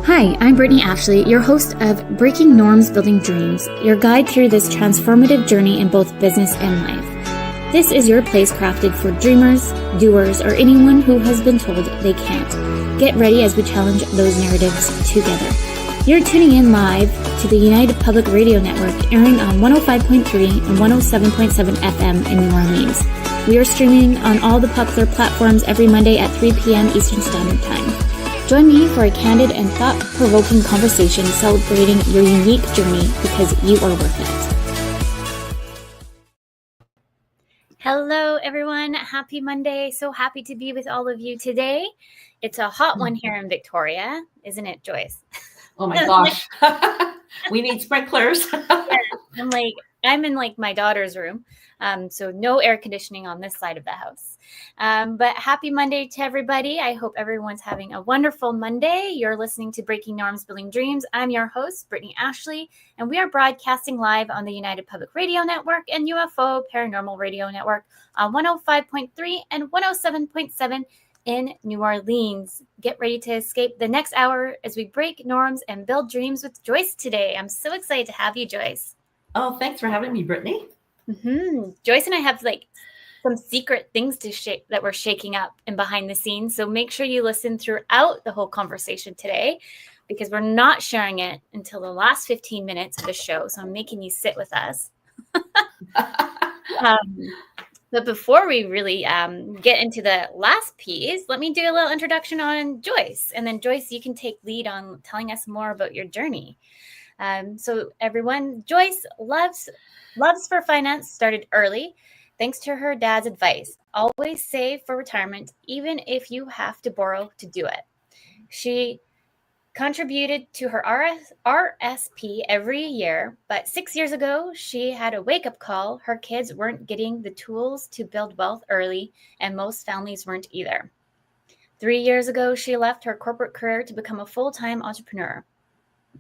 Hi, I'm Brittany Ashley, your host of Breaking Norms, Building Dreams, your guide through this transformative journey in both business and life. This is your place crafted for dreamers, doers, or anyone who has been told they can't. Get ready as we challenge those narratives together. You're tuning in live to the United Public Radio Network, airing on 105.3 and 107.7 FM in New Orleans. We are streaming on all the popular platforms every Monday at 3 p.m. Eastern Standard Time. Join me for a candid and thought-provoking conversation celebrating your unique journey because you are worth it. Hello, everyone. Happy Monday. So happy to be with all of you today. It's a hot one here in Victoria, isn't it, Joyce? Oh my gosh. We need sprinklers. Yeah, I'm in my daughter's room. So no air conditioning on this side of the house. But happy Monday to everybody. I hope everyone's having a wonderful Monday. You're listening to Breaking Norms, Building Dreams. I'm your host, Brittany Ashley, and we are broadcasting live on the United Public Radio Network and UFO Paranormal Radio Network on 105.3 and 107.7 in New Orleans. Get ready to escape the next hour as we break norms and build dreams with Joyce today. I'm so excited to have you, Joyce. Oh, thanks for having me, Brittany. Mm-hmm. Joyce and I have some secret things that we're shaking up and behind the scenes. So make sure you listen throughout the whole conversation today, because we're not sharing it until the last 15 minutes of the show. So I'm making you sit with us. But before we really get into the last piece, let me do a little introduction on Joyce. And then Joyce, you can take lead on telling us more about your journey. So everyone, Joyce Loves for Finance started early, thanks to her dad's advice. Always save for retirement, even if you have to borrow to do it. She contributed to her RRSP every year, but 6 years ago, she had a wake-up call. Her kids weren't getting the tools to build wealth early, and most families weren't either. 3 years ago, she left her corporate career to become a full-time entrepreneur.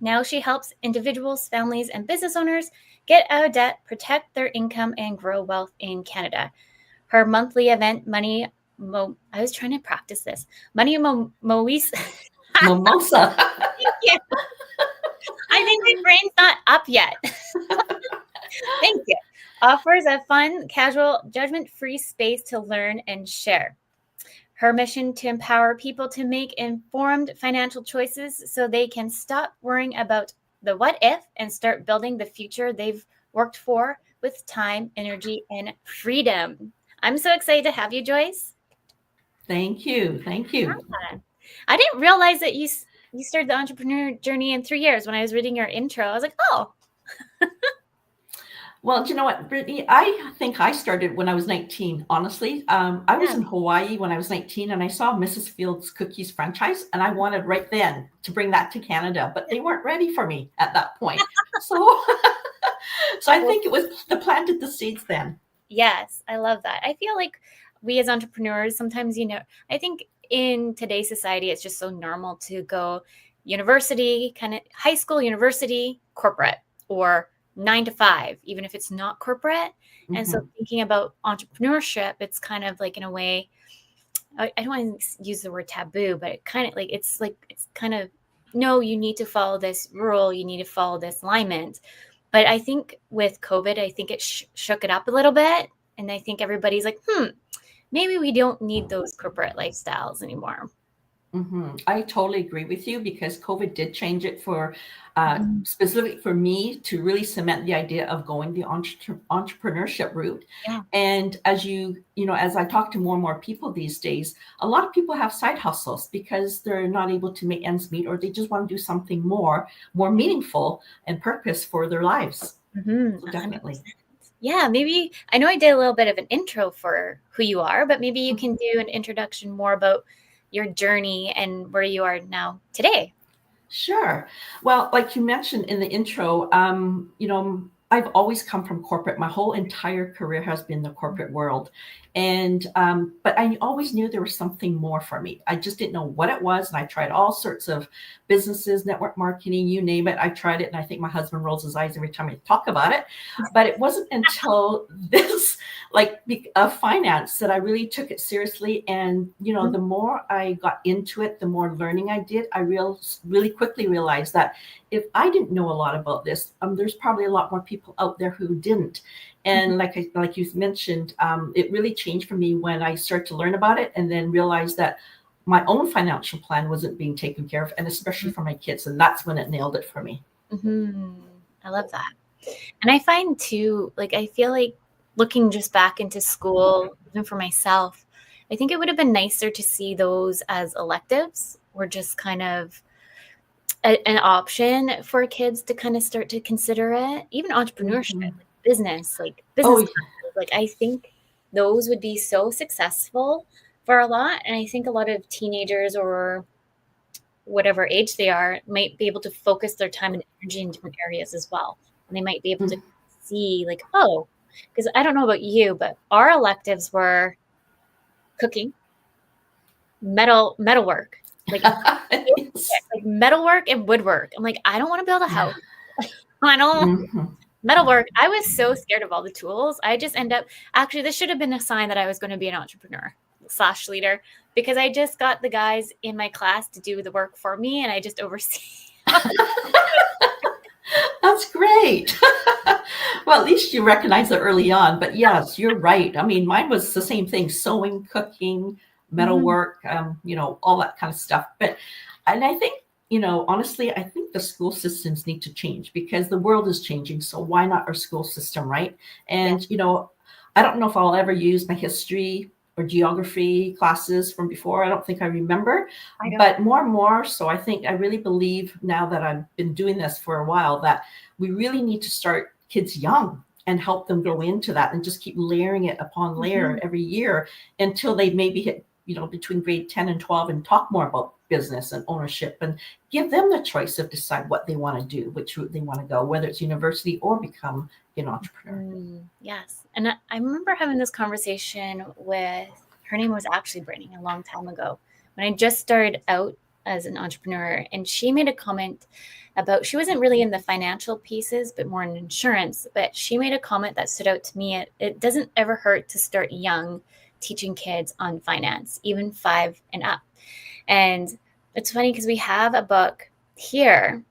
Now she helps individuals, families, and business owners get out of debt, protect their income, and grow wealth in Canada. Her monthly event, Money Mimosa. Mimosa. Yeah. I think my brain's not up yet. Thank you. Offers a fun, casual, judgment-free space to learn and share. Her mission to empower people to make informed financial choices so they can stop worrying about the what if and start building the future they've worked for with time, energy, and freedom. I'm so excited to have you, Joyce. Thank you. Yeah. I didn't realize that you started the entrepreneur journey in 3 years. When I was reading your intro, I was like, oh. Well, do you know what, Brittany? I think I started when I was 19, honestly. I was in Hawaii when I was 19, and I saw Mrs. Fields Cookies franchise, and I wanted right then to bring that to Canada, but they weren't ready for me at that point. So I think it was planted the seeds then. Yes, I love that. I feel like we as entrepreneurs, sometimes, I think in today's society, it's just so normal to go university, kind of high school, university, corporate, or 9 to 5, even if it's not corporate. Mm-hmm. And so thinking about entrepreneurship, it's kind of in a way, I don't want to use the word taboo, but it kind of it's kind of, no, you need to follow this rule. You need to follow this alignment. But I think with COVID, I think it shook it up a little bit. And I think everybody's like, maybe we don't need those corporate lifestyles anymore. Mm-hmm. I totally agree with you, because COVID did change it for specifically for me to really cement the idea of going the entrepreneurship route. Yeah. And as as I talk to more and more people these days, a lot of people have side hustles because they're not able to make ends meet, or they just want to do something more meaningful and purpose for their lives. Mm-hmm. So definitely. 100%. Yeah, maybe I know I did a little bit of an intro for who you are, but maybe you can do an introduction more about your journey and where you are now today. Sure. Well, like you mentioned in the intro, I've always come from corporate. My whole entire career has been the corporate world. And but I always knew there was something more for me. I just didn't know what it was, and I tried all sorts of businesses, network marketing, you name it. I tried it, and I think my husband rolls his eyes every time I talk about it. But it wasn't until this of finance that I really took it seriously. And the more I got into it, the more learning I did. I really quickly realized that if I didn't know a lot about this, there's probably a lot more people out there who didn't. And like you mentioned, it really changed for me when I started to learn about it, and then realized that my own financial plan wasn't being taken care of, and especially for my kids. And that's when it nailed it for me. I love that. And I find too, I feel like looking just back into school, even for myself, I think it would have been nicer to see those as electives, or just kind of an option for kids to kind of start to consider it. Even entrepreneurship, business classes. I think those would be so successful for a lot. And I think a lot of teenagers, or whatever age they are, might be able to focus their time and energy in different areas as well. And they might be able to see because I don't know about you, but our electives were cooking, metalwork, metalwork and woodwork. I'm like, I don't want to build a house. I don't metalwork. I was so scared of all the tools. I just actually, this should have been a sign that I was going to be an entrepreneur / leader, because I just got the guys in my class to do the work for me, and I just oversee. That's great. Well, at least you recognize it early on. But yes, you're right. I mean, mine was the same thing: sewing, cooking, metalwork, all that kind of stuff. And I think, honestly, I think the school systems need to change, because the world is changing. So why not our school system, right? And, I don't know if I'll ever use my history or geography classes from before. I don't think I remember, but more and more. So I really believe, now that I've been doing this for a while, that we really need to start kids young and help them go into that, and just keep layering it upon layer every year until they maybe hit, between grade 10 and 12, and talk more about business and ownership, and give them the choice of decide what they want to do, which route they want to go, whether it's university or become an entrepreneur. Yes. And I remember having this conversation with, her name was actually Brittany, a long time ago, when I just started out as an entrepreneur. And she made a comment about, she wasn't really in the financial pieces, but more in insurance. But she made a comment that stood out to me. It doesn't ever hurt to start young, teaching kids on finance, even 5 and up. And it's funny because we have a book here,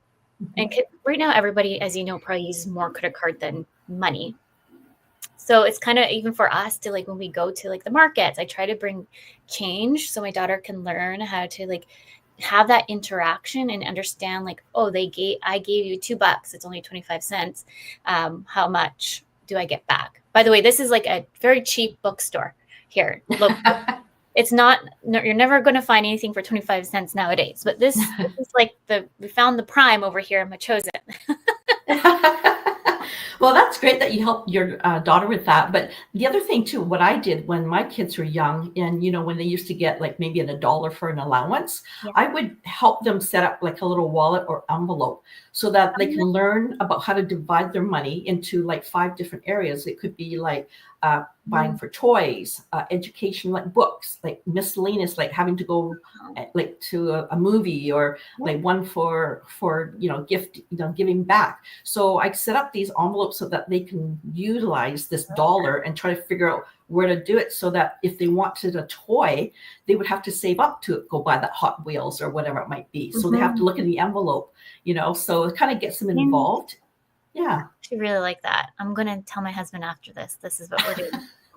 and right now everybody, as you know, probably uses more credit card than money. So it's kind of, even for us to when we go to the markets, I try to bring change so my daughter can learn how to have that interaction and understand I gave you $2, it's only 25 cents. How much do I get back? By the way, this is a very cheap bookstore here. Look, it's not, you're never going to find anything for 25 cents nowadays, but this is we found the prime over here in Machosen. Well, that's great that you helped your daughter with that. But the other thing too, what I did when my kids were young, and when they used to get maybe $1 for an allowance, I would help them set up a little wallet or envelope, so that they can learn about how to divide their money into 5 different areas. It could be buying for toys, education, books, miscellaneous, having to go to a movie, or one for gift, giving back. So I set up these envelopes so that they can utilize this dollar and try to figure out where to do it, so that if they wanted a toy, they would have to save up to go buy that Hot Wheels or whatever it might be. So they have to look in the envelope, so it kind of gets them involved. Yeah. I really like that. I'm going to tell my husband after this. This is what we're doing.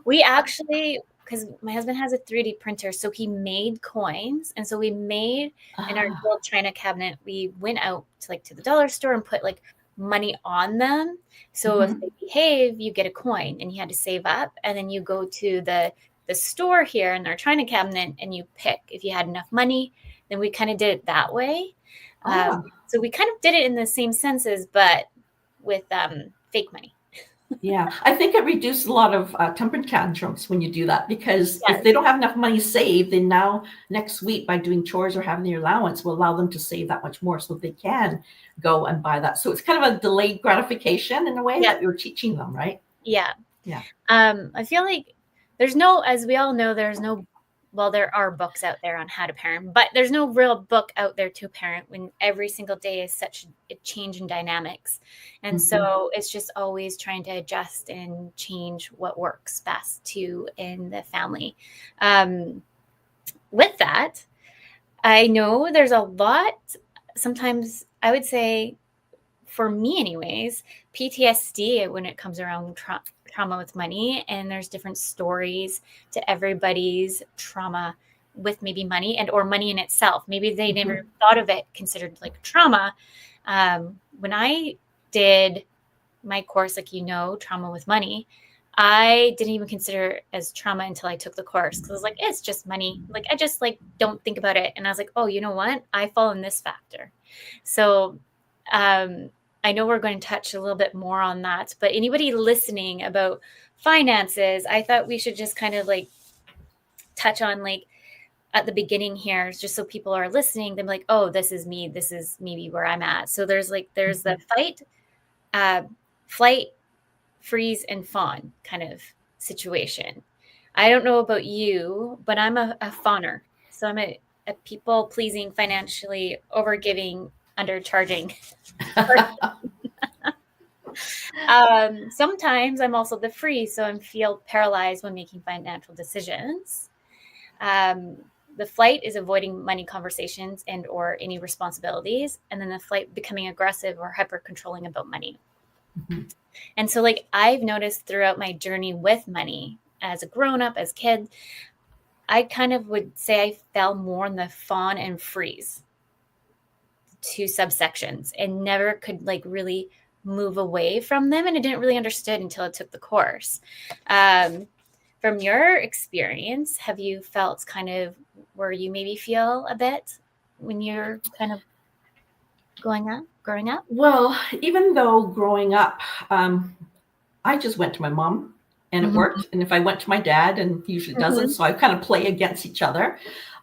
We actually, because my husband has a 3D printer, so he made coins. And so we made in our gold china cabinet, we went out to the dollar store and put money on them. So if they behave, you get a coin, and you had to save up. And then you go to the store here in our china cabinet, and you pick if you had enough money. Then we kind of did it that way. So we kind of did it in the same senses, but with fake money. Yeah, I think it reduces a lot of temper tantrums when you do that, because if they don't have enough money saved, then now next week, by doing chores or having their allowance, will allow them to save that much more, so they can go and buy that. So it's kind of a delayed gratification in a way that you're teaching them, right? Yeah. Yeah. I feel like there's no, as we all know, there's no, well, there are books out there on how to parent, but there's no real book out there to parent when every single day is such a change in dynamics. And so it's just always trying to adjust and change what works best to in the family. With that, I know there's a lot, sometimes I would say, for me anyways, PTSD when it comes around trauma with money, and there's different stories to everybody's trauma with maybe money and or money in itself. Maybe they never thought of it considered like trauma. When I did my course, like, trauma with money, I didn't even consider it as trauma until I took the course, because I was like, it's just money. Like, I just like don't think about it. And I was like, oh, you know what? I fall in this factor. So I know we're going to touch a little bit more on that, but anybody listening about finances, I thought we should just kind of like touch on like at the beginning here, just so people are listening, they're like, oh, this is me. This is maybe where I'm at. So there's the fight, flight, freeze, and fawn kind of situation. I don't know about you, but I'm a fawner. So I'm a people pleasing, financially overgiving, undercharging. Sometimes I'm also the freeze, so I feel paralyzed when making financial decisions. The flight is avoiding money conversations and or any responsibilities, and then the flight becoming aggressive or hyper controlling about money. And so like I've noticed throughout my journey with money as a grown-up, as kid, I kind of would say I fell more in the fawn and freeze, two subsections, and never could like really move away from them. And I didn't really understand until I took the course. From your experience, have you felt kind of where you maybe feel a bit when you're kind of growing up? Well, even though growing up, I just went to my mom and it worked. And if I went to my dad, and he usually doesn't, so I kind of play against each other.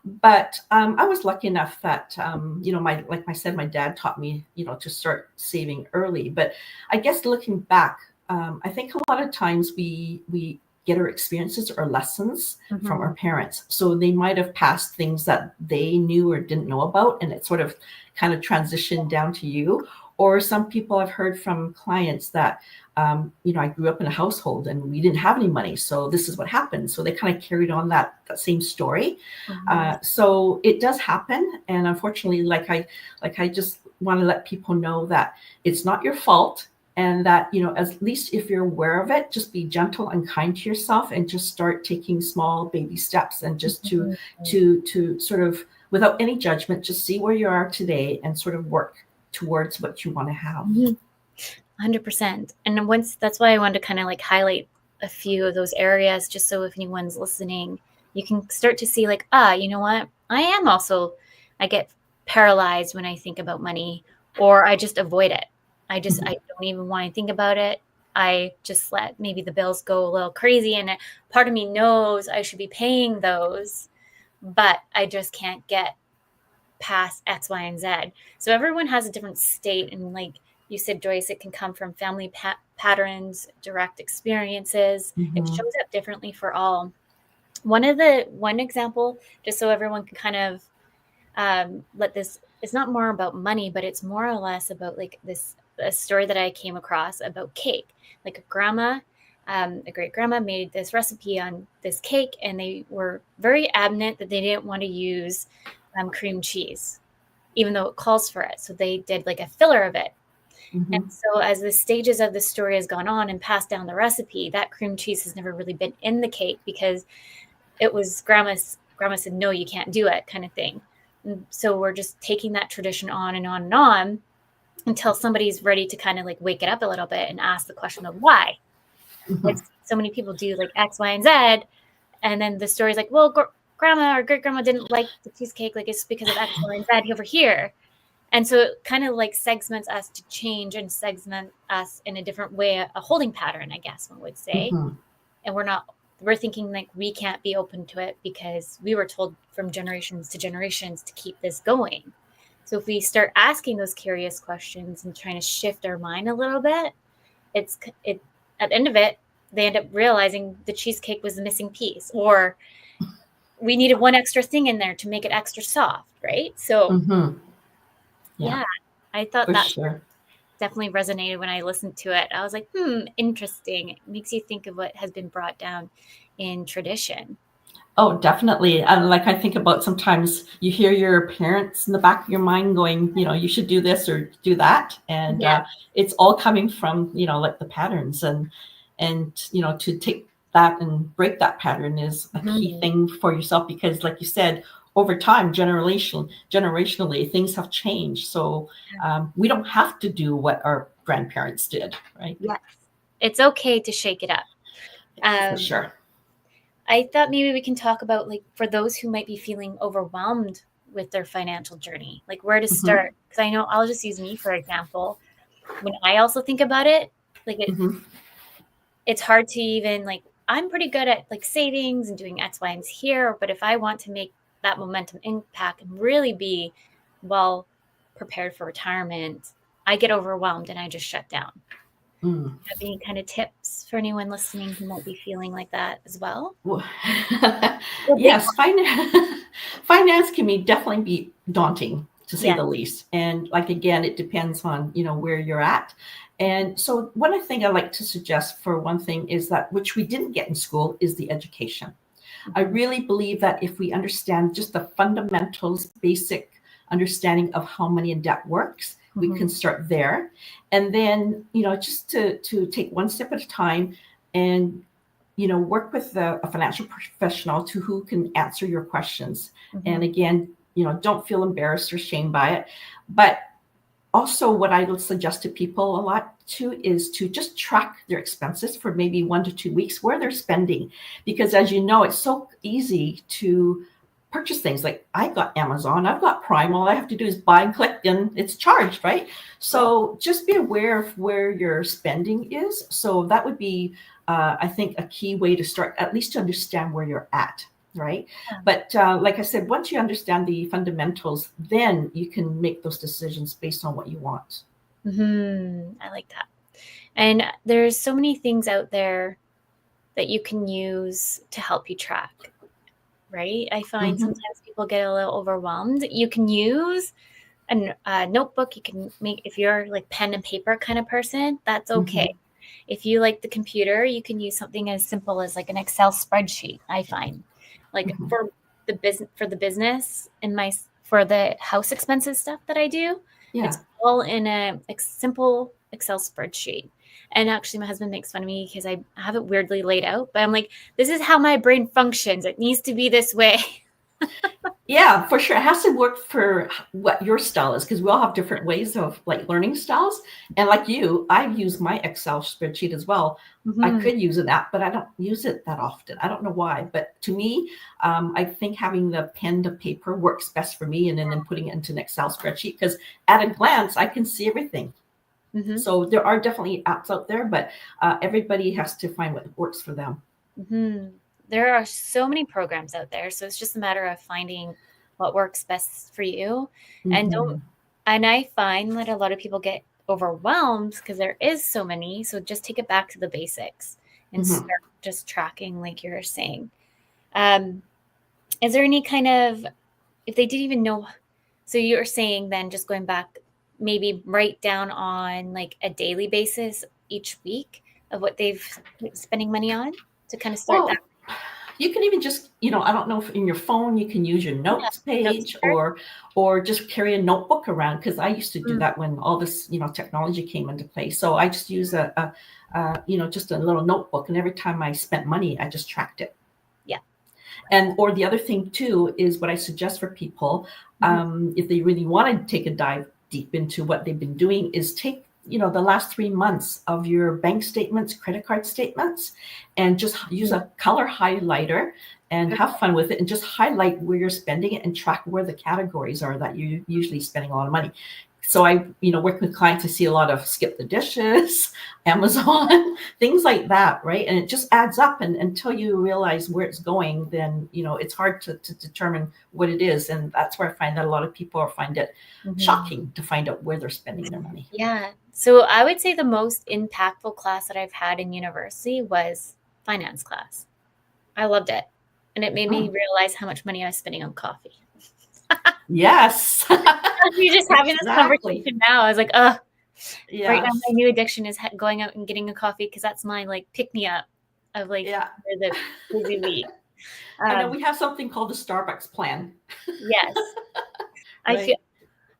But I was lucky enough that, like I said, my dad taught me, to start saving early. But I guess looking back, I think a lot of times we get our experiences or lessons from our parents. So they might have passed things that they knew or didn't know about, and it sort of kind of transitioned down to you. Or some people I've heard from clients that, I grew up in a household and we didn't have any money, so this is what happened. So they kind of carried on that same story. So it does happen. And unfortunately, I just want to let people know that it's not your fault. And that, at least if you're aware of it, just be gentle and kind to yourself and just start taking small baby steps, and just to sort of, without any judgment, just see where you are today and sort of work towards what you want to have. 100%. And that's why I wanted to kind of like highlight a few of those areas, just so if anyone's listening, you can start to see like, you know what? I get paralyzed when I think about money, or I just avoid it. I don't even want to think about it. I just let maybe the bills go a little crazy, and part of me knows I should be paying those, but I just can't get past X, Y, and Z. So everyone has a different state. And like you said, Joyce, it can come from family patterns, direct experiences. It shows up differently for all. One example, just so everyone can kind of it's not more about money, but it's more or less about like a story that I came across about cake. Like a great grandma made this recipe on this cake, and they were very adamant that they didn't want to use cream cheese, even though it calls for it. So they did like a filler of it. And so as the stages of the story has gone on and passed down the recipe, that cream cheese has never really been in the cake, because it was grandma said, no, you can't do it, kind of thing. And so we're just taking that tradition on and on and on until somebody's ready to kind of like wake it up a little bit and ask the question of why. Like so many people do like X, Y, and Z. And then the story's like, well, grandma or great grandma didn't like the cheesecake. Like it's because of X, Y, and Z over here. And so it kind of like segments us to change and segment us in a different way, a holding pattern, I guess one would say. And we're thinking like we can't be open to it because we were told from generations to generations to keep this going. So if we start asking those curious questions and trying to shift our mind a little bit, at the end of it, they end up realizing the cheesecake was the missing piece, or we needed one extra thing in there to make it extra soft, right? So yeah, I thought for that sure. definitely resonated when I listened to it. I was like, interesting. It makes you think of what has been brought down in tradition. Oh, definitely. And like I think about sometimes you hear your parents in the back of your mind going, you should do this or do that, and Yeah. it's all coming from like the patterns, and to take that and break that pattern is a key thing for yourself, because like you said, over time, generationally, things have changed. So we don't have to do what our grandparents did, right? Yes. It's okay to shake it up. For sure. I thought maybe we can talk about, like, for those who might be feeling overwhelmed with their financial journey, like where to start. Because I know, I'll just use me for example. When I also think about it, like it's hard to even, like, I'm pretty good at like savings and doing X, Y, and Z here, but if I want to make that momentum impact and really be well prepared for retirement, I get overwhelmed and I just shut down. Have any kind of tips for anyone listening who might be feeling like that as well? Yes, finance can definitely be daunting, to say Yeah. the least. And like again, it depends on where you're at. And so one thing I like to suggest, for one thing, is that, which we didn't get in school, is the education. I really believe that if we understand just the fundamentals, basic understanding of how money and debt works, we can start there. And then, just to take one step at a time, and work with a financial professional who can answer your questions. And again, don't feel embarrassed or shamed by it. But also, what I would suggest to people a lot too is to just track their expenses for maybe 1 to 2 weeks, where they're spending. Because as you know, it's so easy to purchase things. Like, I've got Amazon, I've got Prime, all I have to do is buy and click and it's charged, right? So just be aware of where your spending is. So that would be, I think, a key way to start, at least to understand where you're at. Right. But like I said, once you understand the fundamentals, then you can make those decisions based on what you want. I like that. And there's so many things out there that you can use to help you track, right? I find sometimes people get a little overwhelmed. You can use a notebook. You can make, if you're like pen and paper kind of person, that's okay. If you like the computer, you can use something as simple as like an Excel spreadsheet. I find, like, for the business and for the house expenses stuff that I do, it's all in a simple Excel spreadsheet. And actually, my husband makes fun of me because I have it weirdly laid out, but I'm like, this is how my brain functions. It needs to be this way. Yeah, for sure. It has to work for what your style is, because we all have different ways of like learning styles. And like you, I use my Excel spreadsheet as well. I could use an app, but I don't use it that often. I don't know why. But to me, I think having the pen to paper works best for me, and then putting it into an Excel spreadsheet, because at a glance, I can see everything. So there are definitely apps out there, but everybody has to find what works for them. There are so many programs out there. So it's just a matter of finding what works best for you. And I find that a lot of people get overwhelmed because there is so many. So just take it back to the basics and start just tracking, like you're saying. Is there any kind of, if they didn't even know, so you're saying then just going back, maybe write down on like a daily basis each week of what they've spending money on to kind of start that. You can even just, I don't know if in your phone you can use your notes page, or just carry a notebook around, because I used to do that when all this, technology came into play. So I just use just a little notebook, and every time I spent money, I just tracked it. And or the other thing too is what I suggest for people, if they really want to take a dive deep into what they've been doing, is take the last 3 months of your bank statements, credit card statements, and just use a color highlighter and have fun with it and just highlight where you're spending it and track where the categories are that you're usually spending a lot of money. So I, work with clients, I see a lot of skip the dishes, Amazon, things like that, right? And it just adds up, and until you realize where it's going, then, it's hard to determine what it is. And that's where I find that a lot of people find it shocking to find out where they're spending their money. Yeah. So I would say the most impactful class that I've had in university was finance class. I loved it. And it made me realize how much money I was spending on coffee. Yes. You're just having this conversation now. I was like, right now my new addiction is going out and getting a coffee, because that's my pick me up of the busy week. I know we have something called the Starbucks plan. Yes. Right.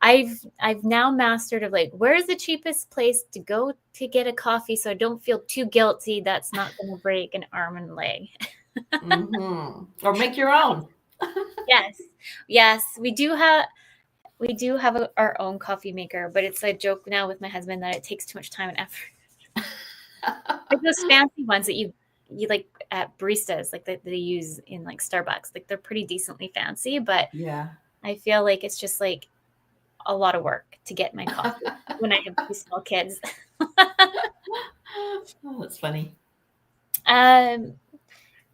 I feel I've now mastered of where's the cheapest place to go to get a coffee, so I don't feel too guilty that's not going to break an arm and leg. Or make your own. Yes, we do have our own coffee maker, but it's a joke now with my husband that it takes too much time and effort. Like those fancy ones that you like at baristas, that they use in Starbucks, they're pretty decently fancy, but I feel like it's just a lot of work to get my coffee when I have 2 small kids. Oh, that's funny.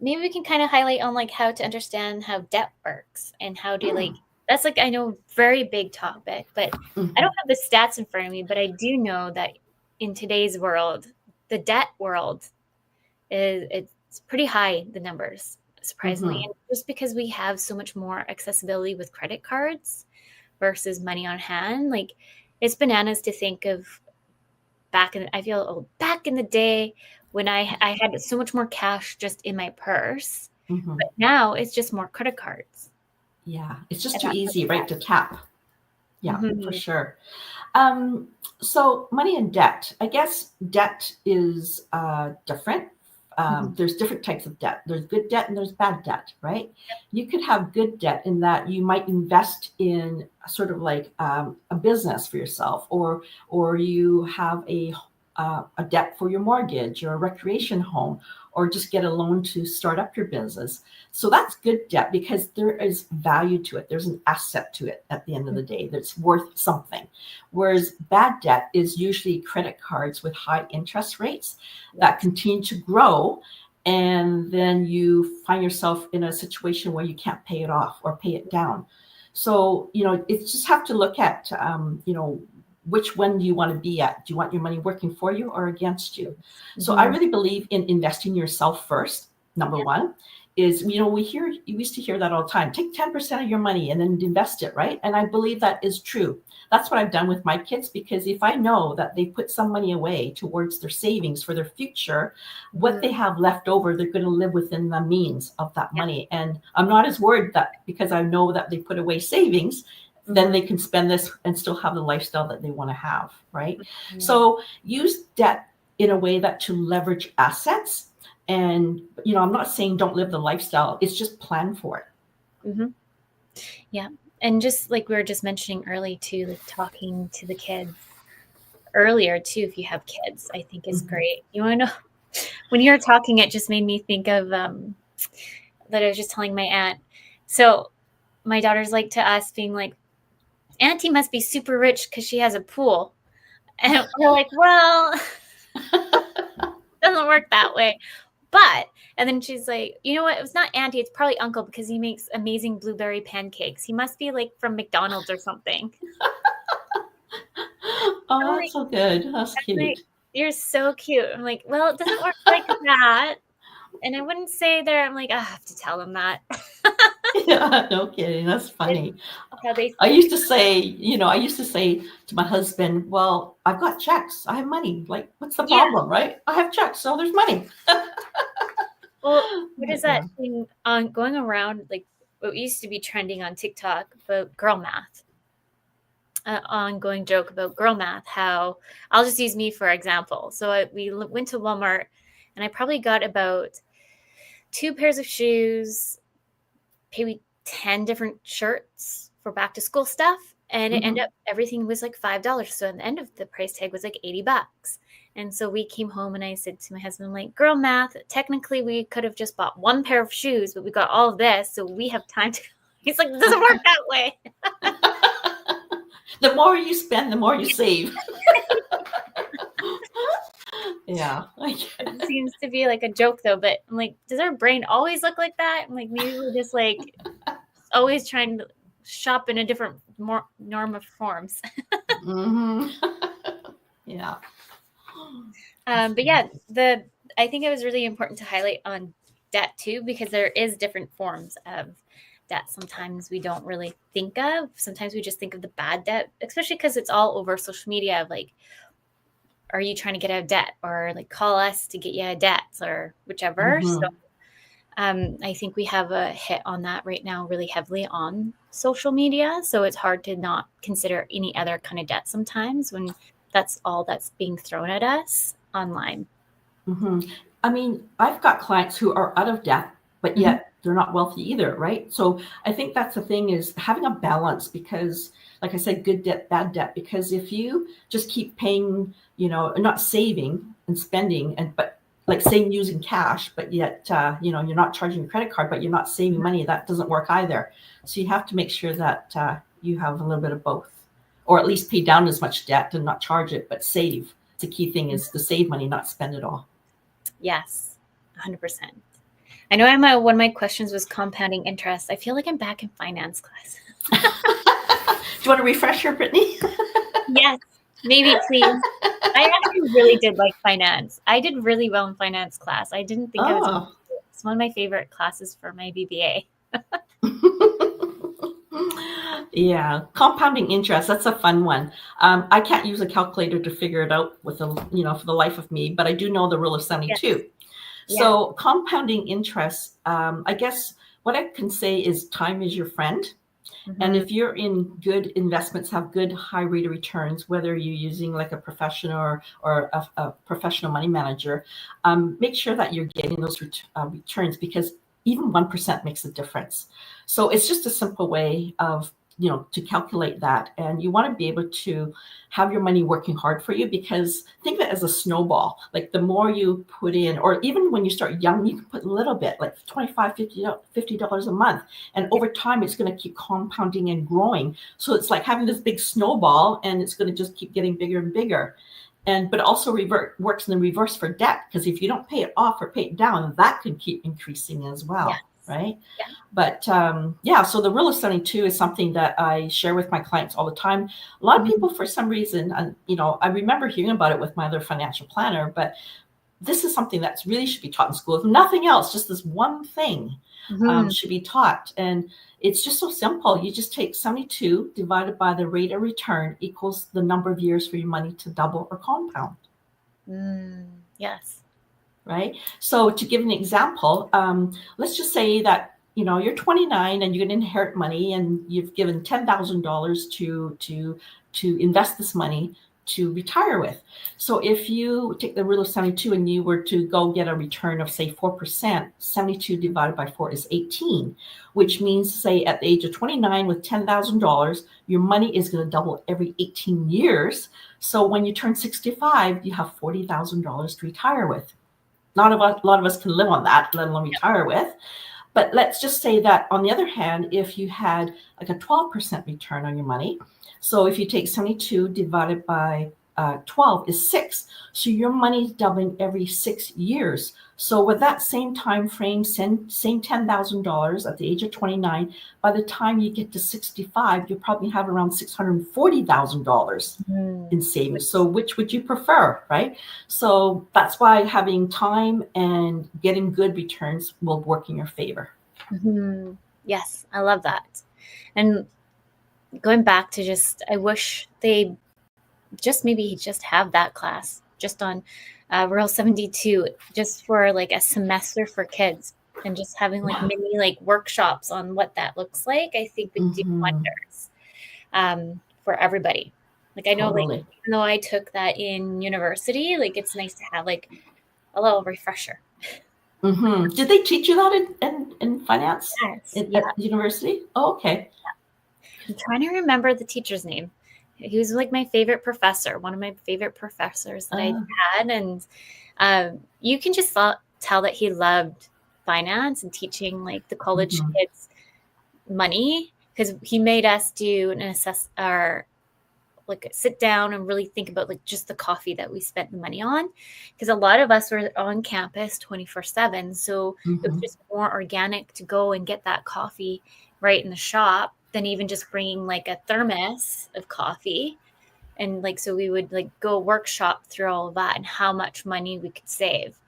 Maybe we can kind of highlight on how to understand how debt works and how to that's I know very big topic, but I don't have the stats in front of me, but I do know that in today's world, the debt world it's pretty high, the numbers, surprisingly. And just because we have so much more accessibility with credit cards versus money on hand, it's bananas to think of back in the day when I had so much more cash just in my purse, but now it's just more credit cards. Yeah, it's just too easy, right, to tap. Yeah, for sure. So money and debt, I guess debt is different. There's different types of debt. There's good debt and there's bad debt, right? You could have good debt in that you might invest in sort of a business for yourself, or you have a debt for your mortgage or a recreation home, or just get a loan to start up your business. So that's good debt because there is value to it. There's an asset to it at the end of the day that's worth something. Whereas bad debt is usually credit cards with high interest rates that continue to grow. And then you find yourself in a situation where you can't pay it off or pay it down. So, it's just have to look at, which one do you want to be at? Do you want your money working for you or against you? So I really believe in investing in yourself first. Number one is, you used to hear that all the time. Take 10% of your money and then invest it, right? And I believe that is true. That's what I've done with my kids, because if I know that they put some money away towards their savings for their future, what they have left over, they're going to live within the means of that money. And I'm not as worried that because I know that they put away savings, then they can spend this and still have the lifestyle that they want to have, right? So use debt in a way that to leverage assets. And, I'm not saying don't live the lifestyle. It's just plan for it. Yeah. And just like we were just mentioning early too, talking to the kids earlier too, if you have kids, I think is great. You want to know, when you were talking, it just made me think of that I was just telling my aunt. So my daughter's to us being Auntie must be super rich because she has a pool. And we're well, doesn't work that way. But, and then she's like, you know what? It was not Auntie. It's probably Uncle because he makes amazing blueberry pancakes. He must be from McDonald's or something. Oh, that's so good. That's cute. You're so cute. I'm well, it doesn't work like that. And I wouldn't say there. I'm I have to tell them that. Yeah, no kidding. That's funny. I used to say to my husband, well, I've got checks. I have money. What's the problem, right? I have checks, so there's money. Well, what is that thing on going around, what used to be trending on TikTok about girl math? Ongoing joke about girl math, how I'll just use me for example. So we went to Walmart and I probably got about 2 pairs of shoes, maybe 10 different shirts for back to school stuff. And it ended up, everything was like $5. So at the end of the price tag was like $80. And so we came home and I said to my husband, like, girl math, technically we could have just bought one pair of shoes, but we got all of this. So we have time to, he's like, it doesn't work that way. The more you spend, the more you save. Yeah. It seems to be like a joke though, but I'm like, does our brain always look like that? I'm like, maybe we're just like always trying to shop in a different norm of forms. Yeah. But yeah, I think it was really important to highlight on debt too, because there is different forms of debt. Sometimes we don't really think of. Sometimes we just think of the bad debt, especially because it's all over social media of like, are you trying to get out of debt, or like call us to get you out of debt, or whichever. So I think we have a hit on that right now really heavily on social media. So it's hard to not consider any other kind of debt sometimes when that's all that's being thrown at us online. I mean, I've got clients who are out of debt, but yet they're not wealthy either, right? So I think that's the thing, is having a balance, because like I said, good debt, bad debt, because if you just keep paying, not saving and spending, but like saying using cash, but yet, you're not charging your credit card, but you're not saving money, that doesn't work either. So you have to make sure that you have a little bit of both, or at least pay down as much debt and not charge it, but save. The key thing is to save money, not spend it all. Yes, 100%. I know one of my questions was compounding interest. I feel like I'm back in finance class. Do you want a refresher, Brittany? Yes, maybe, please. I actually really did like finance. I did really well in finance class. I didn't think I was. It's one of my favorite classes for my BBA. Yeah, compounding interest, that's a fun one. I can't use a calculator to figure it out for the life of me, but I do know the rule of 72. Yes. So compounding interest, I guess what I can say is time is your friend. And if you're in good investments, have good high rate of returns, whether you're using like a professional or a professional money manager, make sure that you're getting those returns, because even 1% makes a difference. So it's just a simple way of, to calculate that. And you want to be able to have your money working hard for you, because think of it as a snowball. Like the more you put in, or even when you start young, you can put a little bit, like $25, $50 a month. And over time, it's going to keep compounding and growing. So it's like having this big snowball, and it's going to just keep getting bigger and bigger. But also works in the reverse for debt, because if you don't pay it off or pay it down, that can keep increasing as well. Yes. Right? Yeah. But so the rule of 72 is something that I share with my clients all the time. A lot of people, for some reason, and I remember hearing about it with my other financial planner, but this is something that's really should be taught in school. If nothing else, just this one thing should be taught. And it's just so simple. You just take 72 divided by the rate of return equals the number of years for your money to double or compound. Yes. Right? So to give an example, let's just say that, you're 29 and you're going to inherit money, and you've given $10,000 to invest this money to retire with. So if you take the rule of 72 and you were to go get a return of, say, 4%, 72 divided by 4 is 18, which means, say, at the age of 29 with $10,000, your money is going to double every 18 years. So when you turn 65, you have $40,000 to retire with. A lot of us can live on that, let alone retire with. But let's just say that, on the other hand, if you had like a 12% return on your money, so if you take 72 divided by 12 is 6. So your money is doubling every 6 years. So with that same time frame, same $10,000 at the age of 29, by the time you get to 65, you probably have around $640,000 in savings. So which would you prefer, right? So that's why having time and getting good returns will work in your favor. Yes, I love that. And going back to I wish they maybe have that class just on Rule 72, just for like a semester for kids, and just having like mini like workshops on what that looks like, I think would do wonders for everybody. Like I know, like even though I took that in university, like it's nice to have like a little refresher. Did they teach you that in finance? Yes. At university? Oh, okay. I'm trying to remember the teacher's name. He was like my favorite professor, one of my favorite professors that I had. And you can just tell that he loved finance and teaching like the college kids money, because he made us do like sit down and really think about like just the coffee that we spent the money on, because a lot of us were on campus 24/7, so it was just more organic to go and get that coffee right in the shop than even just bringing like a thermos of coffee. And like, so we would like go workshop through all of that and how much money we could save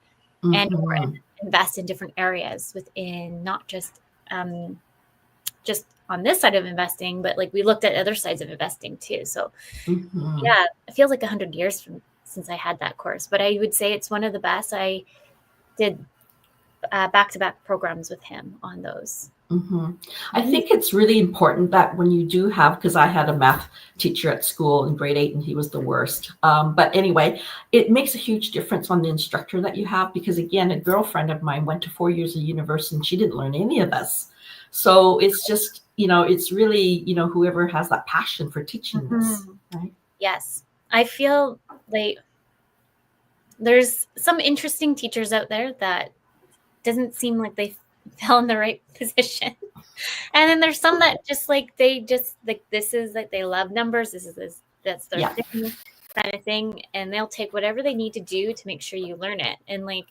and or invest in different areas within, not just on this side of investing, but like we looked at other sides of investing too. So yeah, it feels like 100 years since I had that course, but I would say it's one of the best. I did back-to-back programs with him on those. I think it's really important that when you do have, because I had a math teacher at school in grade 8 and he was the worst. But anyway, it makes a huge difference on the instructor that you have, because again, a girlfriend of mine went to 4 years of university and she didn't learn any of this. So it's just, it's really, whoever has that passion for teaching this, right? Yes. I feel like there's some interesting teachers out there that doesn't seem like they fell in the right position. And then there's some that just like, this is like, they love numbers. That's their thing, kind of thing. And they'll take whatever they need to do to make sure you learn it. And like,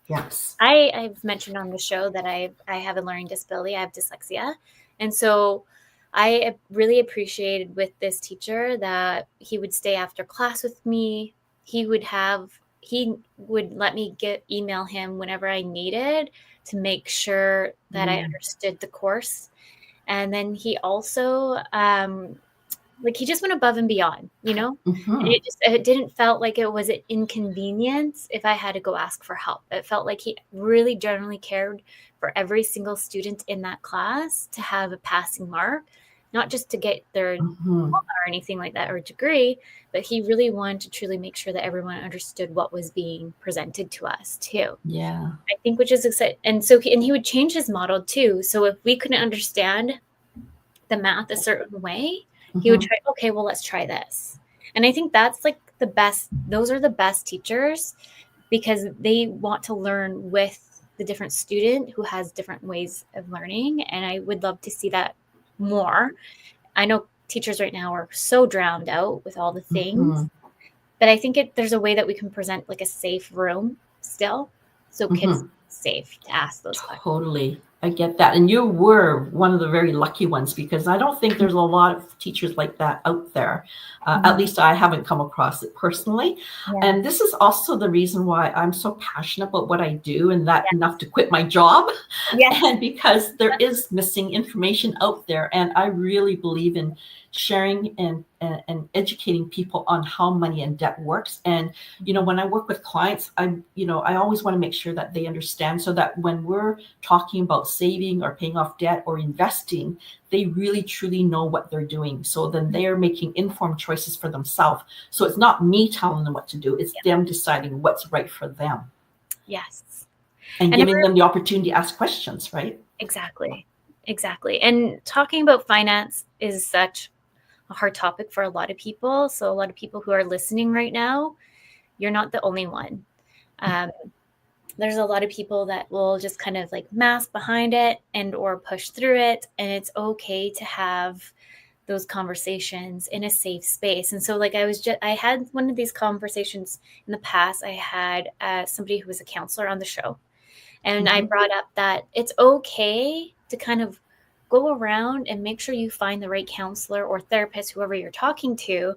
I've mentioned on the show that I have a learning disability. I have dyslexia. And so I really appreciated with this teacher that he would stay after class with me. He would let me email him whenever I needed to make sure that I understood the course. And then he also, he just went above and beyond, and it didn't felt like it was an inconvenience if I had to go ask for help. It felt like he really generally cared for every single student in that class to have a passing mark, not just to get their diploma or anything like that or degree, but he really wanted to truly make sure that everyone understood what was being presented to us too. Yeah. I think, which is exciting. And so, he would change his model too. So if we couldn't understand the math a certain way, he would try, okay, well, let's try this. And I think that's like the best, those are the best teachers, because they want to learn with the different student who has different ways of learning. And I would love to see that more. I know teachers right now are so drowned out with all the things, but I think there's a way that we can present like a safe room still, so kids safe to ask those questions. Totally. I get that. And you were one of the very lucky ones, because I don't think there's a lot of teachers like that out there. At least I haven't come across it personally. Yeah. And this is also the reason why I'm so passionate about what I do, and that enough to quit my job. Yes. And because there is missing information out there. And I really believe in sharing and educating people on how money and debt works. And, when I work with clients, I always want to make sure that they understand, so that when we're talking about saving or paying off debt or investing, they really truly know what they're doing. So then they're making informed choices for themselves. So it's not me telling them what to do. It's them deciding what's right for them. Yes. And giving them the opportunity to ask questions, right? Exactly. And talking about finance is such a hard topic for a lot of people. So a lot of people who are listening right now, you're not the only one. There's a lot of people that will just kind of like mask behind it and or push through it. And it's okay to have those conversations in a safe space. And so like I had one of these conversations in the past. I had somebody who was a counselor on the show. And I brought up that it's okay to kind of go around and make sure you find the right counselor or therapist, whoever you're talking to,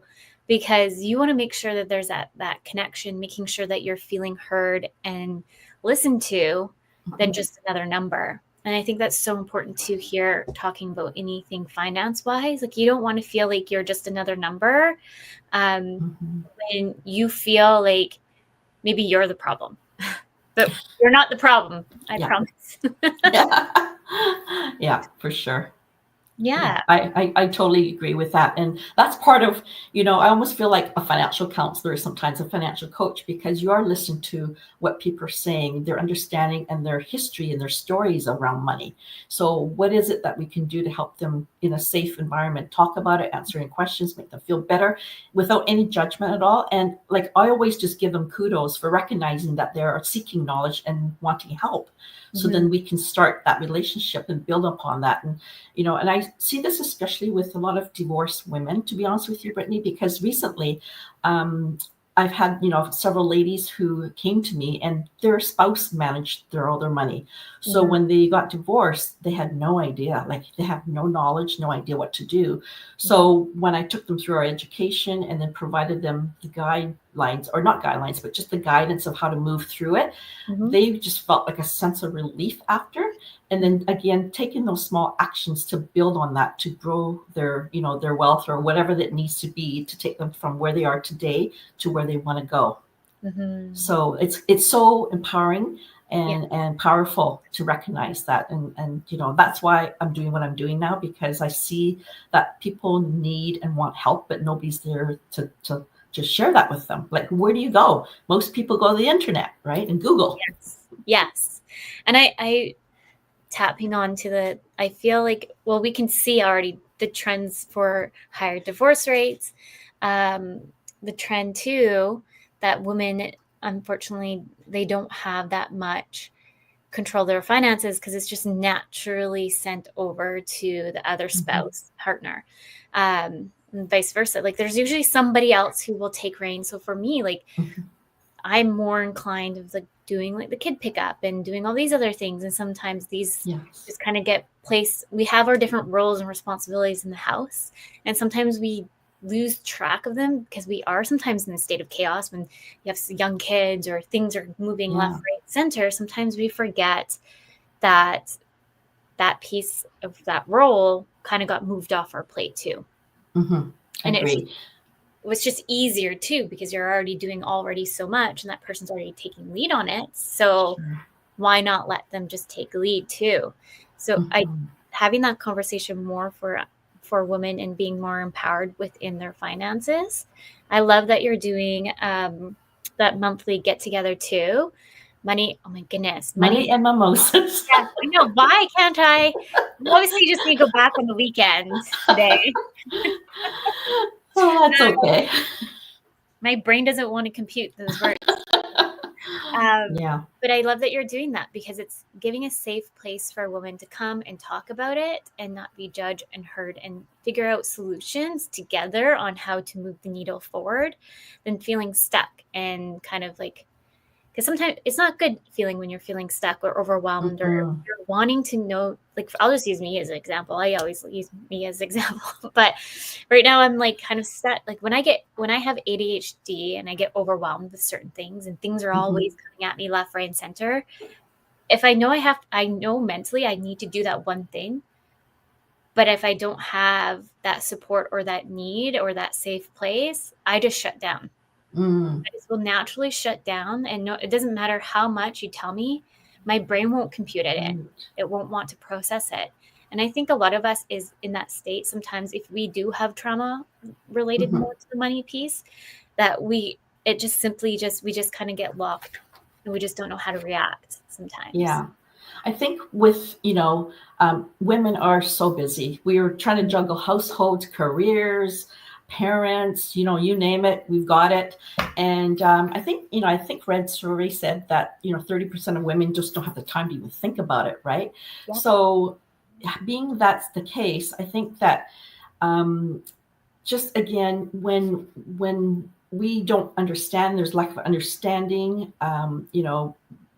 because you want to make sure that there's that connection, making sure that you're feeling heard and listened to than just another number. And I think that's so important to hear talking about anything finance wise. Like, you don't want to feel like you're just another number when you feel like maybe you're the problem. But you're not the problem, I promise. Yeah, for sure. Yeah. I totally agree with that. And that's part of, I almost feel like a financial counselor, sometimes a financial coach, because you are listening to what people are saying, their understanding and their history and their stories around money. So what is it that we can do to help them in a safe environment, talk about it, answering questions, make them feel better without any judgment at all. And like, I always just give them kudos for recognizing that they're seeking knowledge and wanting help. So then we can start that relationship and build upon that. And I see this especially with a lot of divorced women, to be honest with you, Brittany, because recently I've had, several ladies who came to me and their spouse managed all their money. So when they got divorced, they had no idea, like they have no knowledge, no idea what to do. So when I took them through our education and then provided them the guidelines, or not guidelines, but just the guidance of how to move through it, they just felt like a sense of relief after. And then again, taking those small actions to build on that, to grow their, their wealth or whatever that needs to be to take them from where they are today to where they want to go. So it's so empowering and powerful to recognize that. And that's why I'm doing what I'm doing now, because I see that people need and want help, but nobody's there to just share that with them. Like, where do you go? Most people go to the internet, right? And Google. Yes. And I tapping on to I feel like, well, we can see already the trends for higher divorce rates. The trend too, that women, unfortunately, they don't have that much control their finances because it's just naturally sent over to the other spouse, partner. And vice versa. Like, there's usually somebody else who will take reign. So for me, like, I'm more inclined of like doing like the kid pickup and doing all these other things. And sometimes these just kind of get placed. We have our different roles and responsibilities in the house. And sometimes we lose track of them because we are sometimes in a state of chaos when you have young kids or things are moving left, right, center. Sometimes we forget that that piece of that role kind of got moved off our plate too. And it was just easier too, because you're already doing so much and that person's already taking lead on it. So why not let them just take lead too? So having that conversation more for women and being more empowered within their finances. I love that you're doing that monthly get together too. Money, oh my goodness. Money and mimosas. Yeah, I know. Why can't I? Obviously, you just need to go back on the weekend today. Oh, that's okay. My brain doesn't want to compute those words. But I love that you're doing that, because it's giving a safe place for a woman to come and talk about it and not be judged and heard and figure out solutions together on how to move the needle forward than feeling stuck and kind of like, because sometimes it's not good feeling when you're feeling stuck or overwhelmed or you're wanting to know, like, I'll just use me as an example. I always use me as an example, but right now I'm like kind of stuck. Like when I have ADHD and I get overwhelmed with certain things and things are always coming at me left, right, and center. If I know mentally I need to do that one thing, but if I don't have that support or that need or that safe place, I just shut down. I just will naturally shut down, and no, it doesn't matter how much you tell me, my brain won't compute it in. It won't want to process it. And I think a lot of us is in that state sometimes, if we do have trauma related more to the money piece, that we just kind of get locked and we just don't know how to react sometimes. Yeah. I think with, women are so busy. We are trying to juggle households, careers, parents, you name it, we've got it. And I think Red Story said that, 30% of women just don't have the time to even think about it, right? Yeah. So being that's the case, I think that just again, when we don't understand, there's lack of understanding,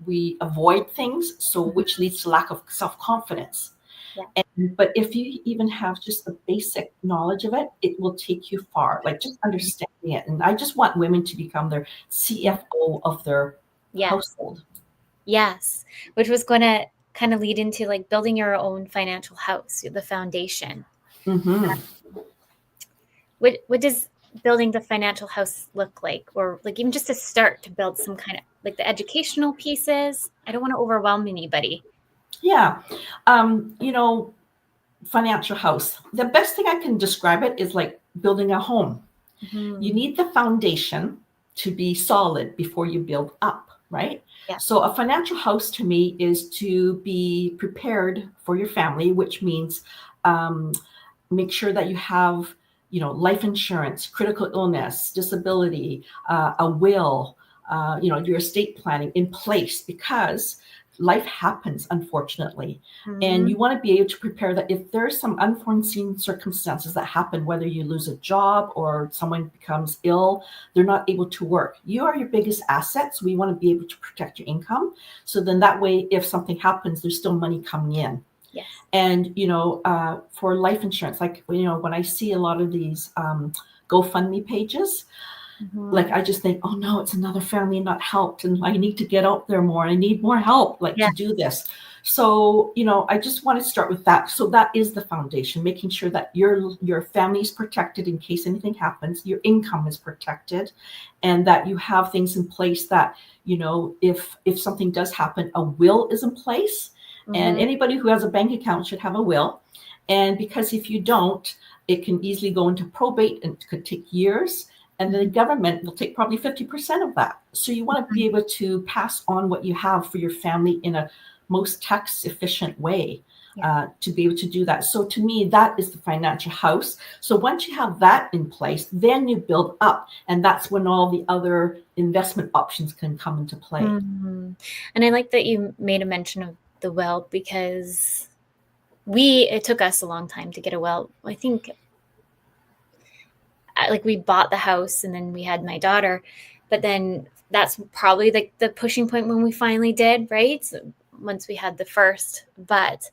we avoid things, so which leads to lack of self-confidence. Yeah. But if you even have just the basic knowledge of it, it will take you far, like just understanding it. And I just want women to become their CFO of their household. Yes, which was going to kind of lead into like building your own financial house, the foundation. What does building the financial house look like? Or like even just a start to build some kind of like the educational pieces? I don't want to overwhelm anybody. Yeah. financial house. The best thing I can describe it is like building a home. You need the foundation to be solid before you build up, right? Yeah. So a financial house to me is to be prepared for your family, which means make sure that you have, life insurance, critical illness, disability, a will, your estate planning in place, because life happens, unfortunately. And you want to be able to prepare that if there's some unforeseen circumstances that happen, whether you lose a job or someone becomes ill, they're not able to work. You are your biggest assets. We want to be able to protect your income. So then that way, if something happens, there's still money coming in. Yes. And, for life insurance, like, when I see a lot of these GoFundMe pages, like, I just think, oh no, it's another family not helped. And I need to get out there more. I need more help, to do this. So, I just want to start with that. So that is the foundation, making sure that your family is protected in case anything happens, your income is protected, and that you have things in place that, if something does happen, a will is in place. And anybody who has a bank account should have a will. And because if you don't, it can easily go into probate and it could take years. And the government will take probably 50% of that. So you want to be able to pass on what you have for your family in a most tax efficient way, to be able to do that. So to me, that is the financial house. So once you have that in place, then you build up. And that's when all the other investment options can come into play. And I like that you made a mention of the will, because it took us a long time to get a will. I think we bought the house and then we had my daughter, but then that's probably like the pushing point when we finally did, right? So once we had the first, but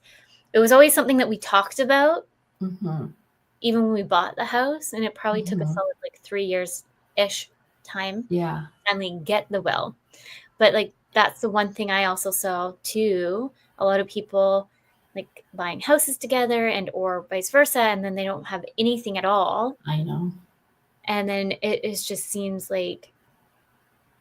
it was always something that we talked about, even when we bought the house, and it probably took a solid 3 years-ish time to finally get the will. But that's the one thing I also saw too. A lot of people buying houses together or vice versa, and then they don't have anything at all. I know. And then it just seems like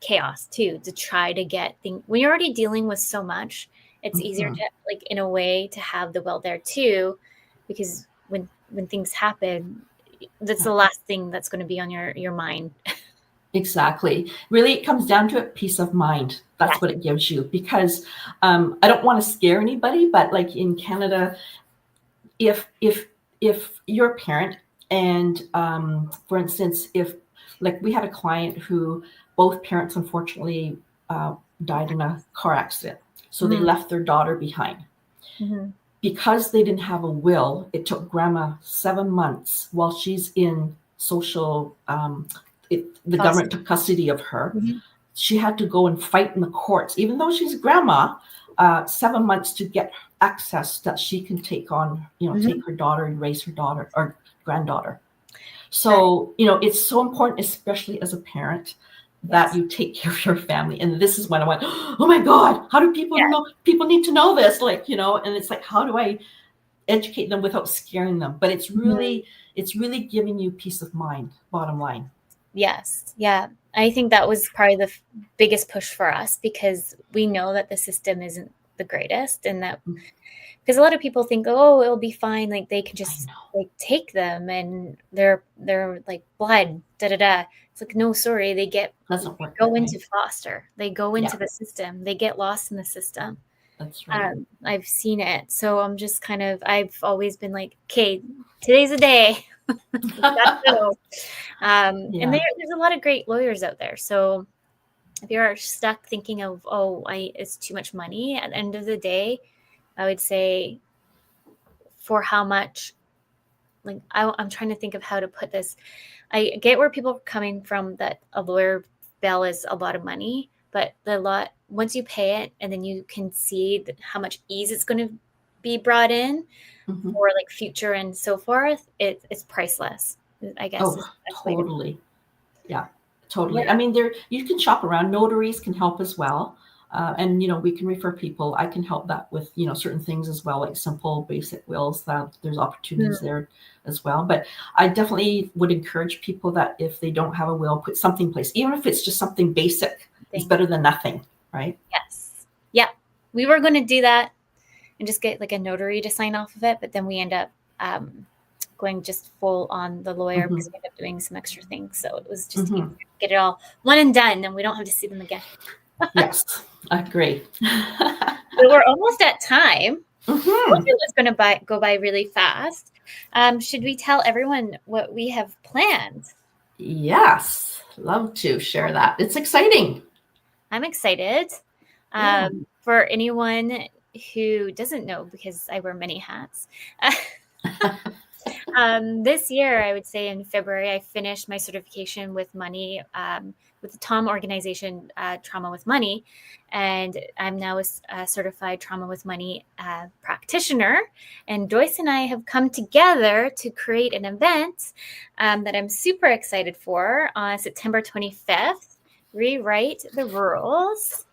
chaos too, to try to get things. When you're already dealing with so much, it's easier to in a way to have the will there too, because when things happen, that's the last thing that's going to be on your mind. Exactly. Really, it comes down to peace of mind. That's what it gives you, because I don't want to scare anybody, but in Canada, if you're a parent and for instance, if we had a client who both parents unfortunately died in a car accident, so they left their daughter behind. Because they didn't have a will, it took grandma 7 months while she's in social the government took custody of her. She had to go and fight in the courts, even though she's grandma, 7 months to get access that she can take on, take her daughter and raise her daughter or granddaughter. So, it's so important, especially as a parent, that you take care of your family. And this is when I went, oh my God, how do people know? People need to know this, and it's how do I educate them without scaring them? But it's really giving you peace of mind, bottom line. Yes. Yeah. I think that was probably the biggest push for us, because we know that the system isn't the greatest, and that because a lot of people think, oh, it'll be fine. They can just take them and they're blood, It's no, sorry. They go into foster. They go into the system. They get lost in the system. That's right. I've seen it. So I'm just I've always been okay, today's the day. And there's a lot of great lawyers out there. So if you're stuck thinking of, it's too much money, at the end of the day, I would say, for how much, I'm trying to think of how to put this. I get where people are coming from, that a lawyer bill is a lot of money, but once you pay it and then you can see how much ease it's going to be brought in for future and so forth, it's priceless, I guess. Oh, totally. Yeah, totally. I mean, you can shop around. Notaries can help as well. And, we can refer people. I can help that with, certain things as well, like simple, basic wills, that there's opportunities there as well. But I definitely would encourage people that if they don't have a will, put something in place, even if it's just something basic. It's better than nothing, right? Yes. Yeah. We were going to do that and just get a notary to sign off of it, but then we end up going just full on the lawyer Mm-hmm. because we ended up doing some extra things. So it was just easier to get it all one and done, and we don't have to see them again. Yes, I agree. So we're almost at time. It's going to go by really fast. Should we tell everyone what we have planned? Yes, love to share that. It's exciting. I'm excited. For anyone who doesn't know, because I wear many hats, this year, I would say in February, I finished my certification with money with the TOM organization, Trauma with Money. And I'm now a certified Trauma with Money practitioner. And Joyce and I have come together to create an event that I'm super excited for on September 25th. Rewrite the Rules.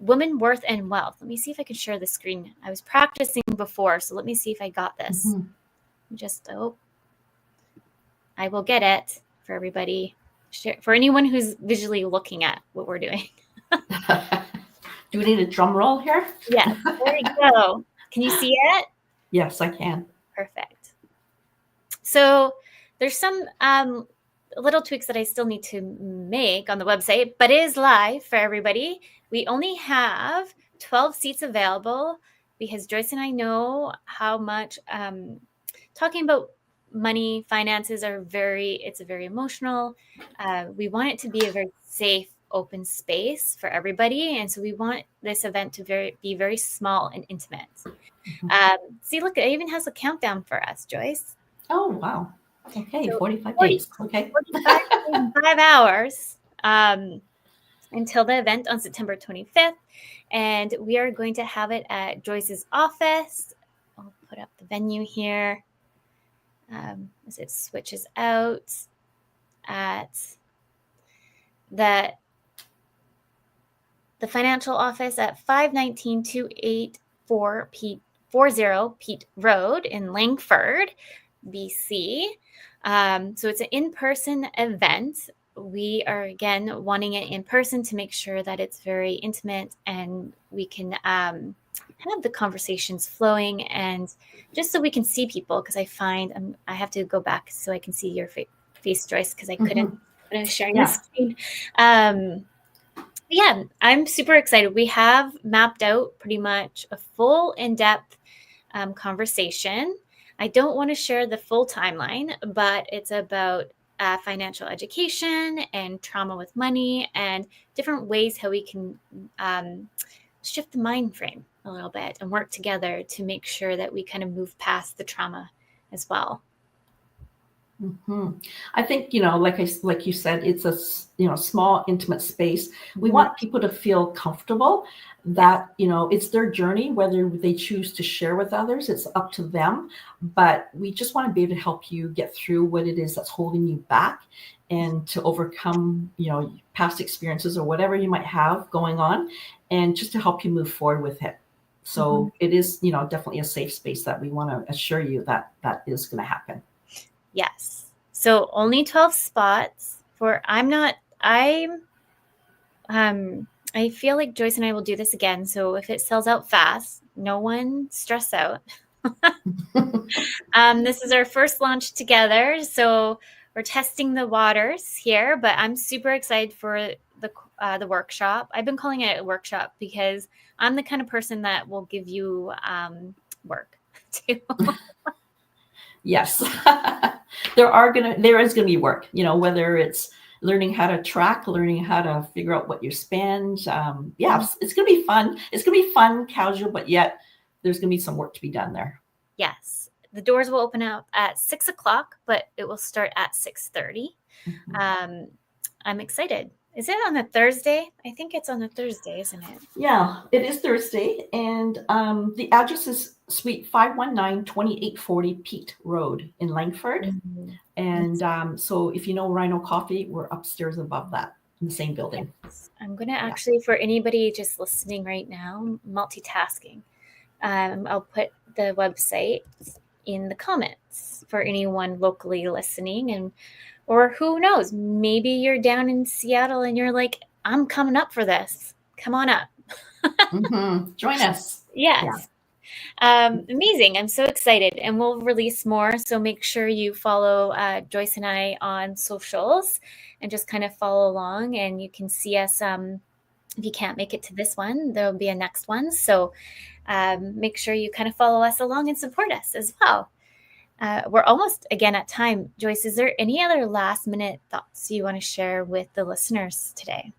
Women, Worth, and Wealth. Let me see if I can share the screen. I was practicing before, so let me see if I got this. I will get it for everybody. For anyone who's visually looking at what we're doing. Do we need a drum roll here? Yes, there we go. Can you see it? Yes, I can. Perfect. So there's some little tweaks that I still need to make on the website, but it is live for everybody. We only have 12 seats available because Joyce and I know how much talking about money, finances it's a very emotional. We want it to be a very safe, open space for everybody. And so we want this event to be very small and intimate. See, look, it even has a countdown for us, Joyce. Oh, wow. Okay, so 45 days. Okay. 45 hours until the event on September 25th. And we are going to have it at Joyce's office. I'll put up the venue here. As it switches out at the financial office at 519-284 Pete Road in Langford, BC. So it's an in-person event. We are, again, wanting it in person to make sure that it's very intimate and we can have the conversations flowing, and just so we can see people, because I find I have to go back so I can see your face, Joyce, because I couldn't when I was sharing the screen. Yeah, I'm super excited. We have mapped out pretty much a full in-depth conversation. I don't want to share the full timeline, but it's about financial education and trauma with money and different ways how we can shift the mind frame a little bit and work together to make sure that we kind of move past the trauma as well. I think, like you said, it's a small, intimate space. We want people to feel comfortable that, it's their journey, whether they choose to share with others, it's up to them. But we just want to be able to help you get through what it is that's holding you back and to overcome, past experiences or whatever you might have going on, and just to help you move forward with it. So it is, definitely a safe space that we want to assure you that is going to happen. Yes. So only 12 spots I feel like Joyce and I will do this again. So if it sells out fast, no one stress out. This is our first launch together. So we're testing the waters here, but I'm super excited for the workshop. I've been calling it a workshop because I'm the kind of person that will give you work too. Yes, there is going to be work, whether it's learning how to track, learning how to figure out what you spend. Yes, it's going to be fun. It's going to be fun, casual, but yet there's going to be some work to be done there. Yes. The doors will open up at 6:00, but it will start at 6:30. I'm excited. Is it on a Thursday? I think it's on a Thursday, isn't it? Yeah, it is Thursday. And the address is Suite 519, 2840 Pete Road in Langford. And so if you know Rhino Coffee, we're upstairs above that in the same building. Yes. I'm going to actually, for anybody just listening right now, multitasking, I'll put the website in the comments for anyone locally listening, or who knows, maybe you're down in Seattle and you're like, I'm coming up for this. Come on up. Join us. Yes. Amazing. I'm so excited, and we'll release more. So make sure you follow Joyce and I on socials and just kind of follow along, and you can see us. If you can't make it to this one, there'll be a next one. So make sure you kind of follow us along and support us as well. We're almost again at time. Joyce, is there any other last minute thoughts you want to share with the listeners today?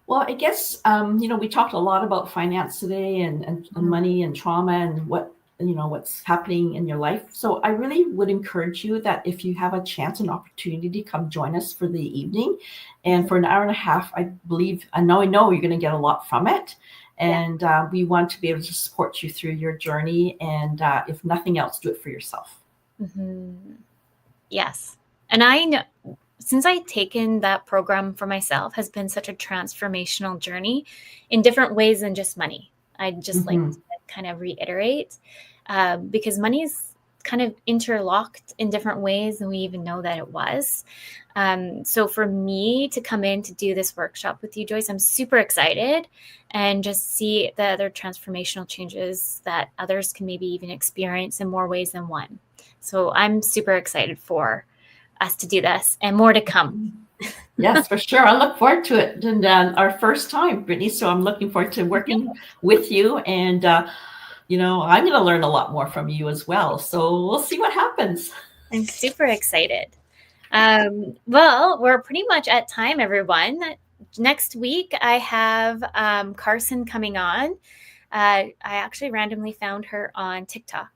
Well, I guess, we talked a lot about finance today and money and trauma and what's happening in your life. So I really would encourage you that if you have a chance and opportunity to come join us for the evening and for an hour and a half, I know you're going to get a lot from it. And we want to be able to support you through your journey. And if nothing else, do it for yourself. Mm-hmm. Yes. And I know, since I've taken that program for myself, has been such a transformational journey in different ways than just money. I'd just like to kind of reiterate, because money is kind of interlocked in different ways than we even know that it was. So for me to come in to do this workshop with you, Joyce, I'm super excited and just see the other transformational changes that others can maybe even experience in more ways than one. So I'm super excited for us to do this and more to come. Yes, for sure. I look forward to it. And our first time, Brittany. So I'm looking forward to working with you. And, I'm going to learn a lot more from you as well. So we'll see what happens. I'm super excited. Well, we're pretty much at time, everyone. Next week, I have Carson coming on. I actually randomly found her on TikTok.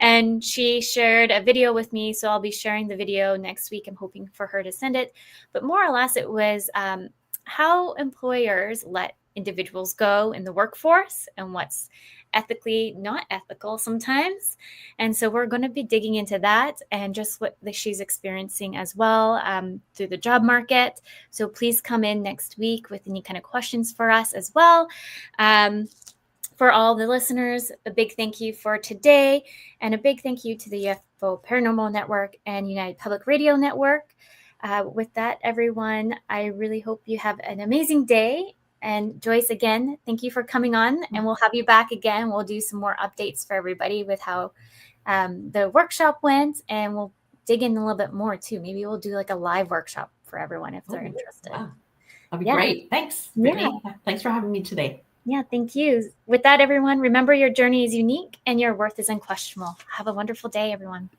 And she shared a video with me, so I'll be sharing the video next week. I'm hoping for her to send it. But more or less, it was how employers let individuals go in the workforce and what's ethically not ethical sometimes. And so we're going to be digging into that and just what she's experiencing as well through the job market. So please come in next week with any kind of questions for us as well. For all the listeners, a big thank you for today, and a big thank you to the UFO Paranormal Network and United Public Radio Network. With that, everyone, I really hope you have an amazing day. And Joyce, again, thank you for coming on, and we'll have you back again. We'll do some more updates for everybody with how the workshop went, and we'll dig in a little bit more too. Maybe we'll do like a live workshop for everyone if they're interested. Wow. That'd be great. Thanks, Brittany. Yeah. Thanks for having me today. Yeah, thank you. With that, everyone, remember your journey is unique and your worth is unquestionable. Have a wonderful day, everyone.